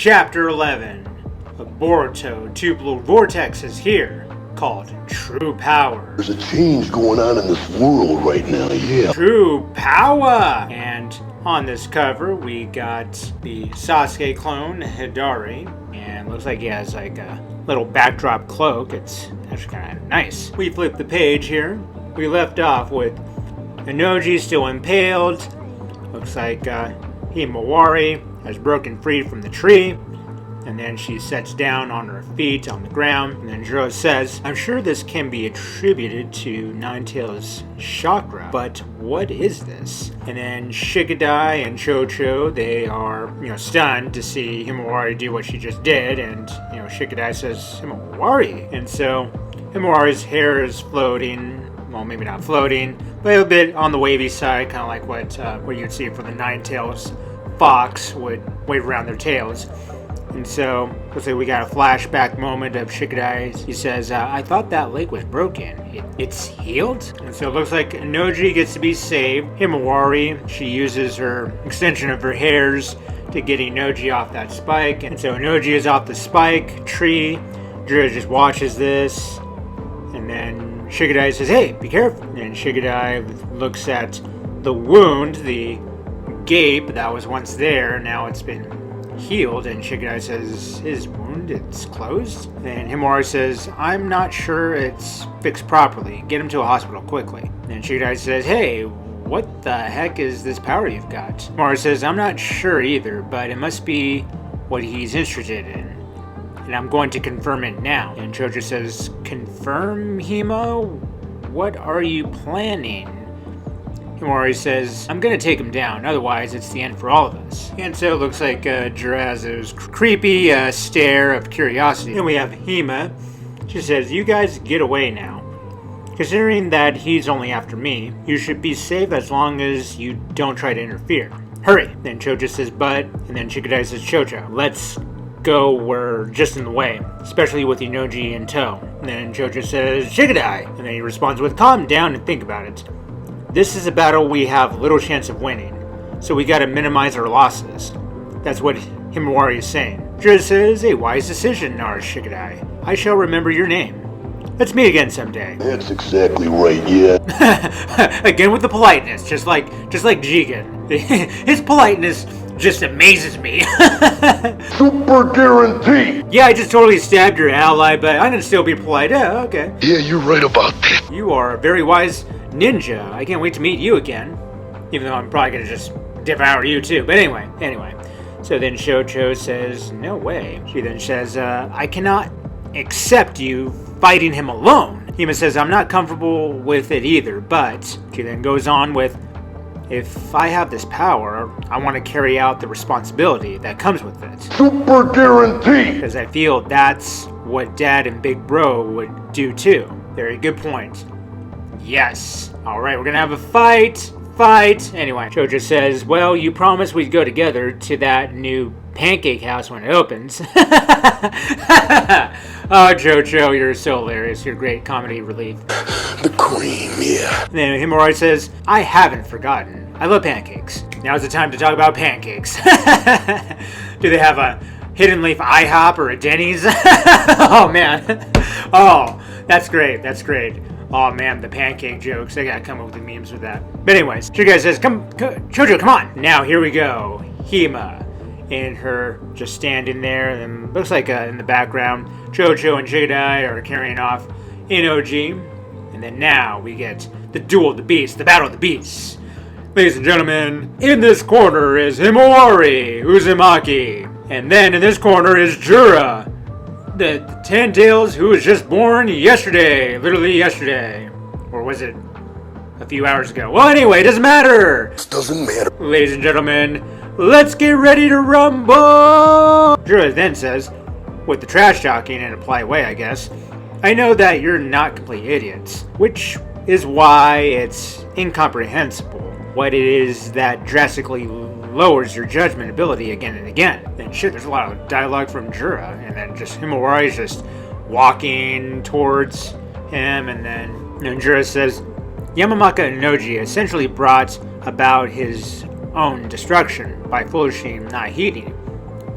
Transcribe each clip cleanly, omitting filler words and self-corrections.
Chapter 11 of Boruto 2 Blue Vortex is here, called True Power. There's a change going on in this world right now, yeah. True Power! And on this cover, we got the Sasuke clone, Hidari, and looks like he has like a little backdrop cloak. It's actually kind of nice. We flip the page here. We left off with Inoji still impaled. Looks like Himawari has broken free from the tree, and then she sits down on her feet on the ground, and then Jura says, I'm sure this can be attributed to Ninetales' chakra, but what is this? And then Shikadai and Chocho, they are, stunned to see Himawari do what she just did, and, Shikadai says, Himawari? And so Himawari's hair is floating, well, maybe not floating, but a bit on the wavy side, kind of like what you'd see for the Ninetales fox would wave around their tails. And so, looks like we got a flashback moment of Shikadai. He says, I thought that leg was broken. It's healed? And so it looks like Inoji gets to be saved. Himawari, she uses her extension of her hairs to get Inoji off that spike. And so Inoji is off the spike tree. Jura just watches this. And then Shikadai says, hey, be careful. And Shikadai looks at the wound, the gape that was once there. Now it's been healed, and Shikadai says, his wound, it's closed? And Himawari says, I'm not sure it's fixed properly. Get him to a hospital quickly. And Shikadai says, hey, what the heck is this power you've got? Himawari says, I'm not sure either, but it must be what he's interested in. And I'm going to confirm it now. And Chocho says, confirm, Himo? What are you planning? Himawari says, I'm gonna take him down, otherwise it's the end for all of us. And so it looks like Jura has this creepy stare of curiosity. And we have Hima. She says, you guys get away now. Considering that he's only after me, you should be safe as long as you don't try to interfere. Hurry! Then Chocho says, but, and then Shikadai says, Chocho, let's go, we're just in the way, especially with Inoji in tow. And then Chocho says, Shikadai! And then he responds with, calm down and think about it. This is a battle we have little chance of winning, so we gotta minimize our losses. That's what Himawari is saying. Jura says, a wise decision, Nara Shikadai. I shall remember your name. Let's meet again someday. That's exactly right, yeah. Again with the politeness, just like Jigen. His politeness just amazes me. Super guarantee. Yeah, I just totally stabbed your ally, but I'm gonna still be polite. Yeah, okay. Yeah, you're right about that. You are a very wise ninja. I can't wait to meet you again. Even though I'm probably gonna just devour you too. But anyway. So then Chocho says, no way. She then says, I cannot accept you fighting him alone. Hima says, I'm not comfortable with it either, but she then goes on with, if I have this power, I want to carry out the responsibility that comes with it. Super guarantee! Because I feel that's what Dad and Big Bro would do too. Very good point. Yes. Alright, we're gonna have a fight. Anyway, Chocho says, well, you promised we'd go together to that new pancake house when it opens. Oh, Chocho, you're so hilarious. You're great comedy relief. The cream, yeah. And then Himawari says, I haven't forgotten. I love pancakes. Now's the time to talk about pancakes. Do they have a Hidden Leaf IHOP or a Denny's? Oh, man. Oh, that's great. Oh man, the pancake jokes. I gotta come up with the memes with that. But anyways, Shikadai says, Chocho, come on. Now, here we go. Hima. And her just standing there. And looks like in the background, Chocho and Shikadai are carrying off Inoji. And then now we get the duel of the beasts, the battle of the beasts. Ladies and gentlemen, in this corner is Himawari Uzumaki. And then in this corner is Jura, the Tan-Tails who was just born yesterday. Literally yesterday. Or was it a few hours ago? Well, anyway, it doesn't matter. This doesn't matter. Ladies and gentlemen, let's get ready to rumble! Jura then says, with the trash talking in a polite way, I guess, I know that you're not complete idiots, which is why it's incomprehensible what it is that drastically lowers your judgment ability again and again. And shit, there's a lot of dialogue from Jura, and then just Himawari's just walking towards him, and then Jura says, Yamamaka Inoji essentially brought about his own destruction by foolishly not heeding.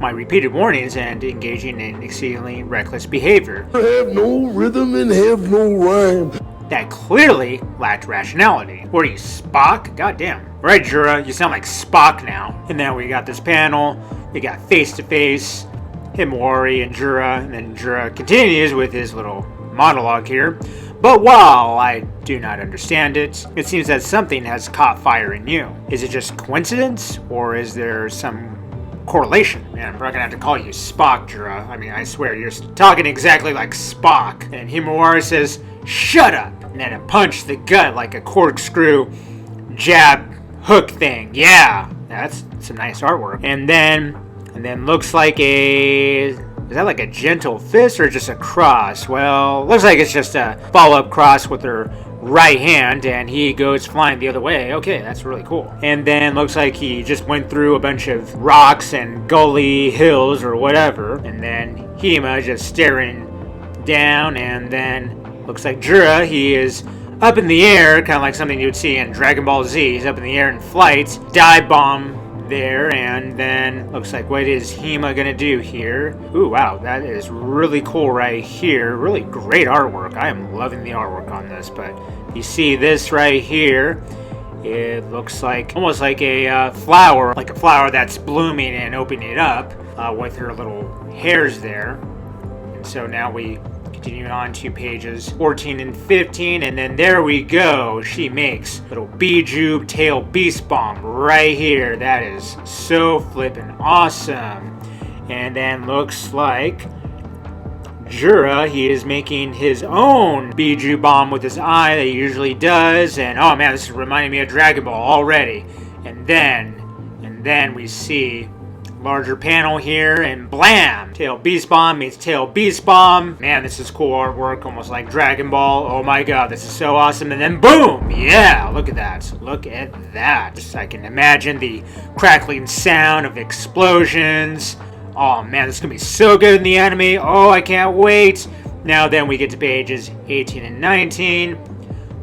my repeated warnings and engaging in exceedingly reckless behavior. Have no rhythm and have no rhyme. That clearly lacked rationality. What are you, Spock? Goddamn. Right, Jura, you sound like Spock now. And then we got this panel, we got face-to-face, Himawari and Jura, and then Jura continues with his little monologue here. But while I do not understand it, it seems that something has caught fire in you. Is it just coincidence, or is there some correlation? Man, I'm probably gonna have to call you Spock, Jura. I mean, I swear, you're talking exactly like Spock. And Himawari says, "Shut up!" And then a punch to the gut like a corkscrew jab hook thing. Yeah, that's some nice artwork. And then looks like is that like a gentle fist or just a cross? Well, looks like it's just a follow-up cross with her right hand, and he goes flying the other way. Okay, that's really cool. And then looks like he just went through a bunch of rocks and gully hills or whatever, and then Hima just staring down, and then looks like Jura, he is up in the air, kind of like something you would see in Dragon Ball Z. He's up in the air in flight, dive bomb there, and then looks like, what is Hima gonna do here? Ooh, wow, that is really cool right here. Really great artwork. I am loving the artwork on this, but you see this right here, it looks like almost like a flower, like a flower that's blooming and opening up with her little hairs there. And so now we continue on to pages 14 and 15, and then there we go. She makes little Bijou tail beast bomb right here. That is so flippin' awesome. And then looks like Jura, he is making his own Bijou bomb with his eye that he usually does. And oh man, this is reminding me of Dragon Ball already. And then we see larger panel here, and blam! Tail Beast Bomb meets Tail Beast Bomb. Man, this is cool artwork, almost like Dragon Ball. Oh my god, this is so awesome. And then boom! Yeah, look at that. Look at that. Just I can imagine the crackling sound of explosions. Oh man, this is gonna be so good in the anime. Oh, I can't wait. Now then we get to pages 18 and 19.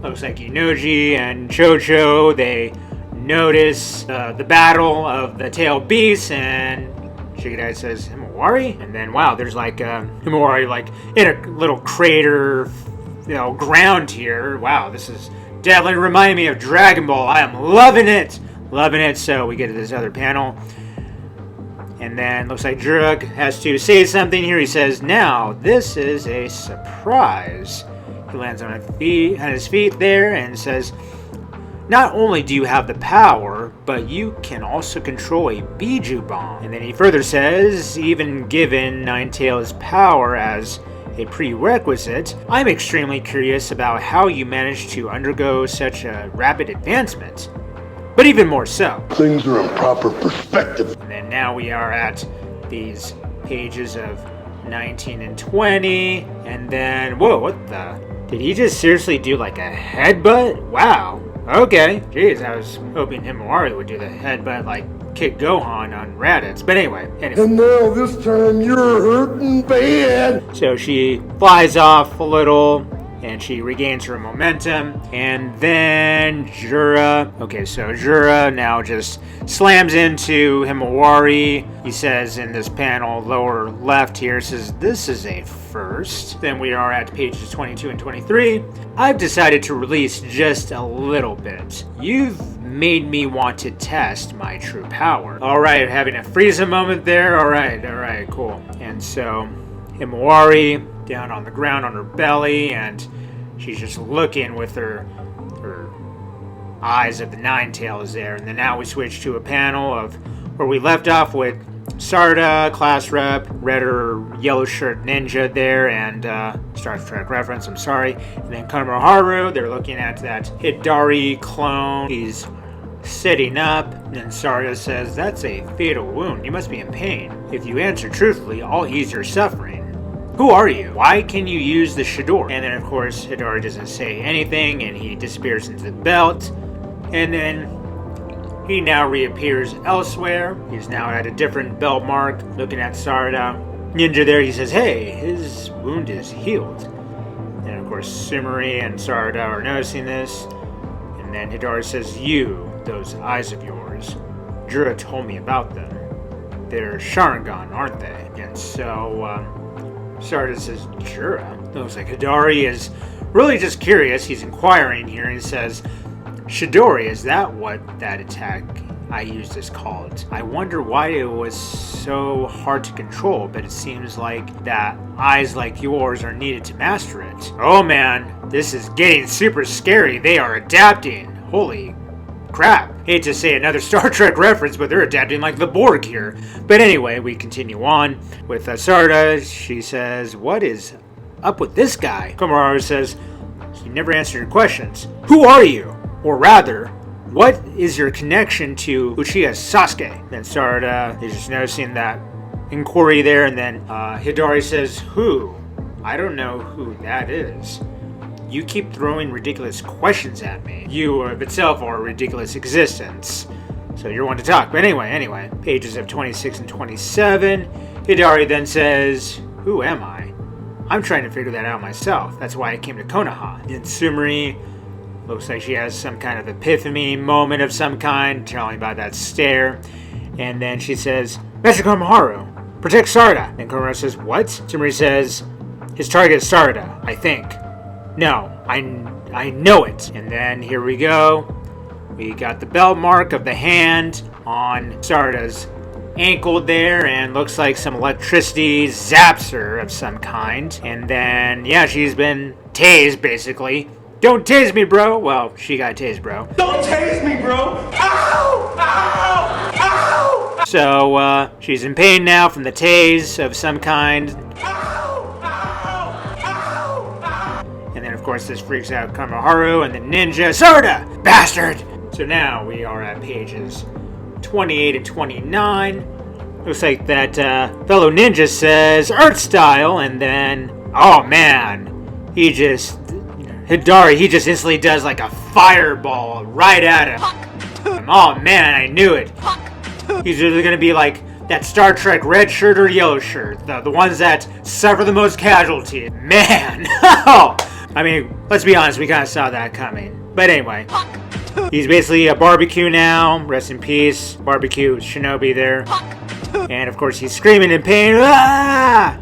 Looks like Inoji and Chocho, they notice the battle of the tail beasts, and Shigedai says Himawari, and then wow, there's like Himawari like in a little crater, ground here. Wow, this is definitely reminding me of Dragon Ball. I am loving it. So we get to this other panel, and then looks like Jura has to say something here. He says, "Now this is a surprise." He lands on his feet there and says, "Not only do you have the power, but you can also control a Bijou bomb." And then he further says, "Even given Ninetale's power as a prerequisite, I'm extremely curious about how you managed to undergo such a rapid advancement. But even more so." Things are in proper perspective. And then now we are at these pages of 19 and 20, and then, whoa, what the? Did he just seriously do like a headbutt? Wow. Okay, jeez, I was hoping Himawari would do the headbutt like Kid Gohan on Raditz. But anyway. And now this time you're hurting bad. So she flies off a little, and she regains her momentum. And then Jura. Okay, so Jura now just slams into Himawari. He says in this panel, lower left here, says, "This is a first." Then we are at pages 22 and 23. "I've decided to release just a little bit. You've made me want to test my true power." Alright, having a Frieza moment there. Alright, cool. And so Himawari down on the ground on her belly, and she's just looking with her eyes of the Ninetales there. And then now we switch to a panel of where we left off with Sarda, class rep, red or yellow shirt ninja there, and Star Trek reference, I'm sorry. And then Konohamaru, they're looking at that Hidari clone. He's sitting up, and Sarda says, "That's a fatal wound. You must be in pain. If you answer truthfully, I'll ease your suffering. Who are you? Why can you use the Shador?" And then, of course, Hidari doesn't say anything, and he disappears into the belt. And then he now reappears elsewhere. He's now at a different belt mark, looking at Sarda. Ninja there, he says, "Hey, his wound is healed." And, of course, Sumari and Sarda are noticing this. And then Hidari says, "You, those eyes of yours, Jura told me about them." they're Sharingan, aren't they? And so, Sarada says, Jura? Looks like Hidari is really just curious. He's inquiring here and he says, Shidori, is that what that attack I used is called? I wonder why it was so hard to control, but it seems like that eyes like yours are needed to master it. Oh man, this is getting super scary. They are adapting. Holy crap. Hate to say another Star Trek reference, but they're adapting like the Borg here. But anyway, we continue on with Sarada. She says, what is up with this guy? Komaru says, you never answered your questions. Who are you? Or rather, what is your connection to Uchiha Sasuke? Then Sarada is just noticing that inquiry there, and then Hidari says, who? I don't know who that is. You keep throwing ridiculous questions at me. You of itself are a ridiculous existence. So you're one to talk. But anyway, pages of 26 and 27. Hidari then says, who am I? I'm trying to figure that out myself. That's why I came to Konoha. And Sumiri looks like she has some kind of epiphany moment of some kind, telling about that stare. And then she says, Master Konoharu, protect Sarada. And Konoharu says, what? Sumiri says, his target is Sarada, I think. No, I know it. And then here we go. We got the belt mark of the hand on Sarada's ankle there, and looks like some electricity zaps her of some kind. And then, yeah, she's been tased, basically. Don't tase me, bro. Well, she got tased, bro. Don't tase me, bro. Ow! Ow! Ow! So, she's in pain now from the tase of some kind. Ow! Ow! Ow! Ow! And then, of course, this freaks out Konoharu and the ninja. Sarada! Bastard! So now we are at pages 28 and 29. Looks like that fellow ninja says art style, and then, oh man, Hidari, he just instantly does like a fireball right at him. Oh man, I knew it. He's either gonna be like that Star Trek red shirt or yellow shirt, the ones that suffer the most casualties. Man, I mean, let's be honest, we kind of saw that coming. But anyway, he's basically a barbecue now. Rest in peace, barbecue shinobi there. And of course, he's screaming in pain. Ah!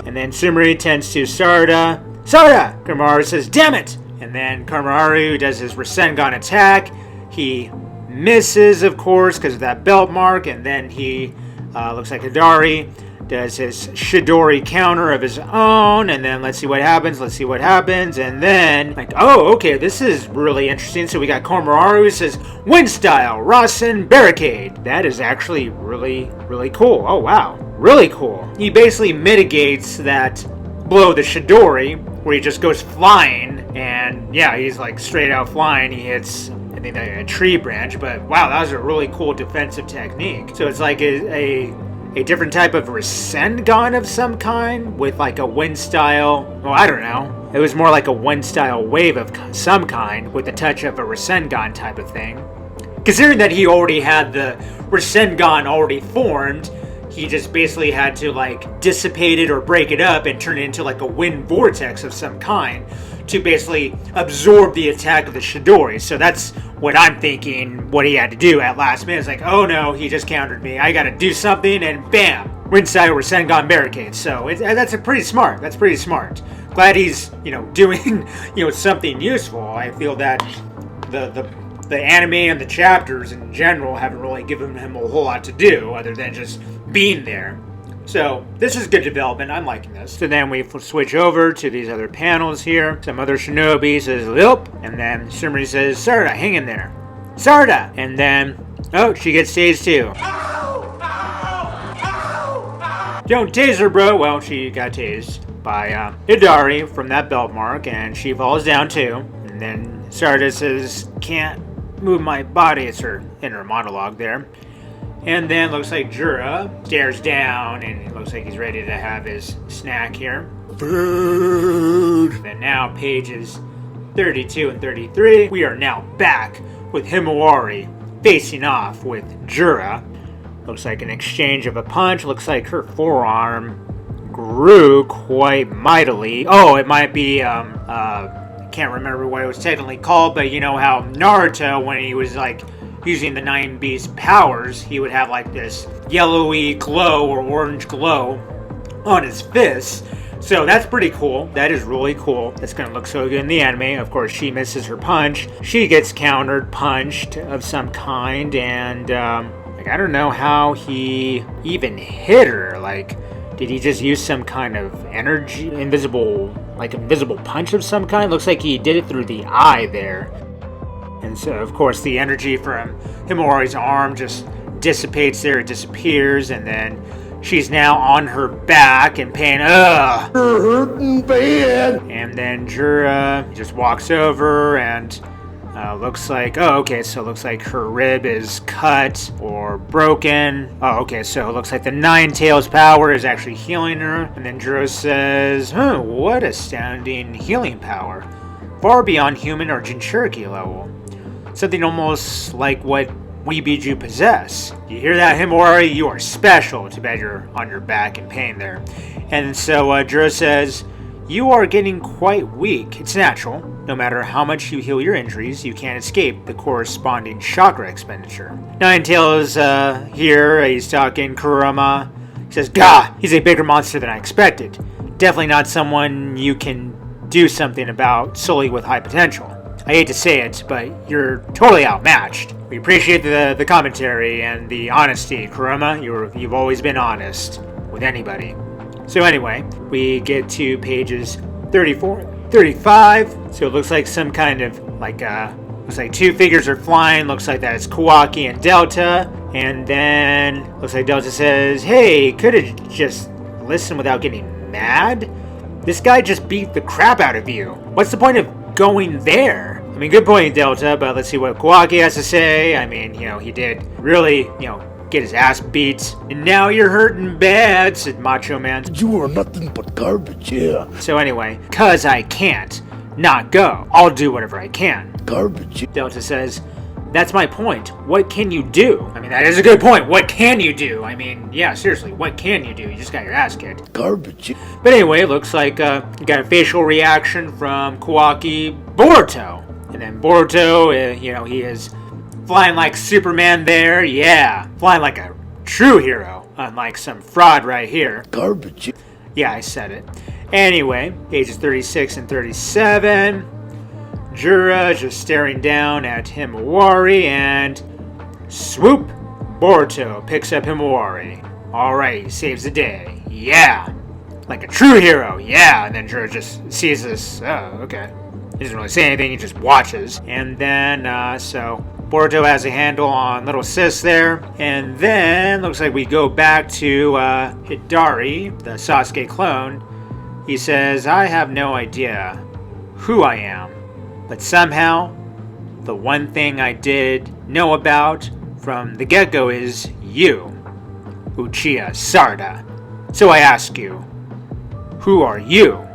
And then Sumiri tends to Sarada. Sarada! Konoharu says, damn it! And then Konoharu does his Rasengan attack. He misses, of course, because of that belt mark. And then he, looks like Hidari, does his Shidori counter of his own. And then let's see what happens. And then, like, oh, okay, this is really interesting. So we got Konoharu who says, Wind Style, Rasen Barricade. That is actually really, really cool. Oh, wow. Really cool. He basically mitigates that blow, the Shidori, where he just goes flying, and yeah, he's like straight out flying. He hits, I think, a tree branch, but wow, that was a really cool defensive technique. So it's like a different type of Rasengan of some kind with like a wind style. Well, I don't know. It was more like a wind style wave of some kind with a touch of a Rasengan type of thing. Considering that he already had the Rasengan already formed, he just basically had to like dissipate it or break it up and turn it into like a wind vortex of some kind to basically absorb the attack of the Shidori. So that's what I'm thinking what he had to do at last minute. It's like, oh no, he just countered me. I gotta do something, and bam! Rinside or Rasengan barricade. So that's pretty smart. That's pretty smart. Glad he's, doing, something useful. I feel that the anime and the chapters in general haven't really given him a whole lot to do other than just being there. So this is good development. I'm liking this. So then we switch over to these other panels here. Some other shinobi says, Lilp, and then Sumiri says, Sarada, hang in there. Sarada! And then, oh, she gets tased too. Ow! Ow! Ow! Ow! Don't tase her, bro. Well, she got tased by Hidari from that belt mark, and she falls down too. And then Sarada says, can't move my body. It's her inner monologue there. And then looks like Jura stares down, and it looks like he's ready to have his snack here. Food. And now pages 32 and 33. We are now back with Himawari facing off with Jura. Looks like an exchange of a punch. Looks like her forearm grew quite mightily. Oh, it might be, can't remember what it was technically called, but you know how Naruto, when he was like using the 9 Beast powers, he would have like this yellowy glow or orange glow on his fists. So that's pretty cool. That is really cool. That's going to look so good in the anime. Of course, she misses her punch. She gets countered, punched of some kind, and I don't know how he even hit her. Like, did he just use some kind of energy, invisible punch of some kind? Looks like he did it through the eye there. And so, of course, the energy from Himawari's arm just dissipates there. It disappears, and then she's now on her back in pain. Ugh! You're hurting bad. And then Jura just walks over and looks like, so it looks like her rib is cut or broken. So it looks like the 9 Tails power is actually healing her. And then Jura says, what astounding healing power. Far beyond human or Jinchuriki level. Something almost like what we Biju possess. You hear that, Himawari? You are special. Too bad you're on your back in pain there. And so Jura says, you are getting quite weak. It's natural. No matter how much you heal your injuries, you can't escape the corresponding chakra expenditure. Ninetales here, he's talking Kurama. He says, Gah, he's a bigger monster than I expected. Definitely not someone you can do something about solely with high potential. I hate to say it, but you're totally outmatched. We appreciate the commentary and the honesty, Kurama. You've always been honest with anybody. So anyway, we get to pages 34, 35. So it looks like some kind of looks like 2 figures are flying. Looks like that's Kawaki and Delta. And then looks like Delta says, hey, could have just listened without getting mad? This guy just beat the crap out of you. What's the point of going there? I mean, good point, Delta, but let's see what Kawaki has to say. I mean, he did really, get his ass beat. And now you're hurting bad, said Macho Man. You are nothing but garbage, yeah. So anyway, 'cause I can't not go. I'll do whatever I can. Garbage. Delta says, that's my point. What can you do? I mean, that is a good point. What can you do? I mean, yeah, seriously, what can you do? You just got your ass kicked. Garbage. But anyway, it looks like you got a facial reaction from Kawaki Boruto. And then Boruto, he is flying like Superman there. Yeah, flying like a true hero, unlike some fraud right here. Garbage. Yeah, I said it. Anyway, pages 36 and 37. Jura just staring down at Himawari, and swoop! Boruto picks up Himawari. Alright, he saves the day. Yeah! Like a true hero, yeah! And then Jura just sees this. Oh, okay. He doesn't really say anything, he just watches. And then, so Boruto has a handle on little sis there. And then, looks like we go back to Hidari, the Sasuke clone. He says, I have no idea who I am. But somehow, the one thing I did know about from the get-go is you, Uchiha Sarada. So I ask you, who are you?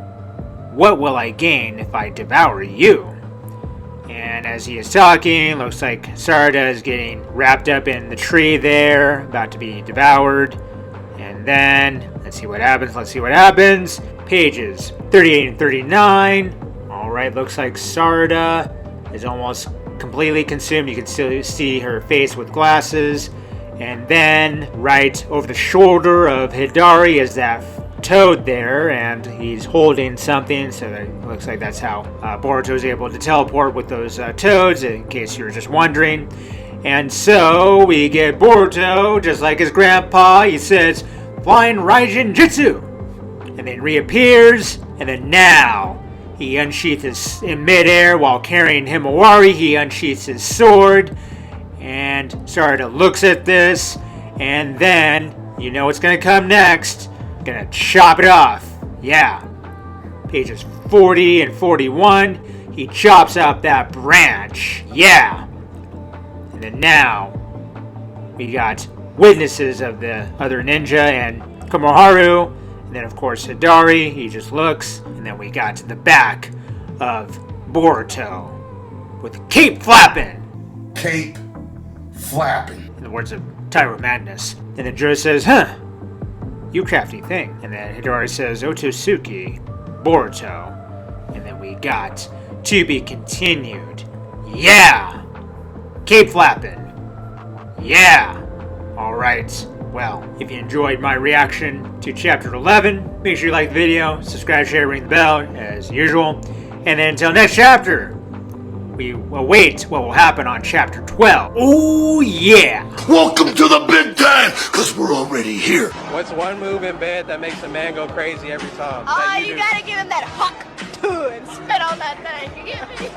What will I gain if I devour you? And as he is talking, looks like Sarada is getting wrapped up in the tree there, about to be devoured. And then, let's see what happens. Pages 38 and 39. Alright, looks like Sarada is almost completely consumed. You can still see her face with glasses. And then, right over the shoulder of Hidari is that toad there, and he's holding something, so it looks like that's how Boruto is able to teleport with those toads, in case you're just wondering. And so, we get Boruto, just like his grandpa, he says, Flying Raijin Jutsu! And then reappears, and then now, he unsheaths his, in midair while carrying Himawari, he unsheaths his sword, and Sarada looks at this, and then, you know what's gonna come next, gonna chop it off, yeah. Pages 40 and 41, he chops out that branch, yeah. And then now, we got witnesses of the other ninja and Komoharu. And then, of course, Hidari, he just looks. And then we got to the back of Boruto with cape flapping. Cape flapping. In the words of Tyro Madness. And then Jura says, you crafty thing. And then Hidari says, Otosuki, Boruto. And then we got to be continued. Yeah! Cape flapping. Yeah! Alright, well, if you enjoyed my reaction to Chapter 11, make sure you like the video, subscribe, share, ring the bell, as usual. And then until next chapter, we await what will happen on Chapter 12. Oh yeah! Welcome to the big time, because we're already here. What's one move in bed that makes a man go crazy every time? Oh, you gotta give him that huck and spit on that thing. You get me?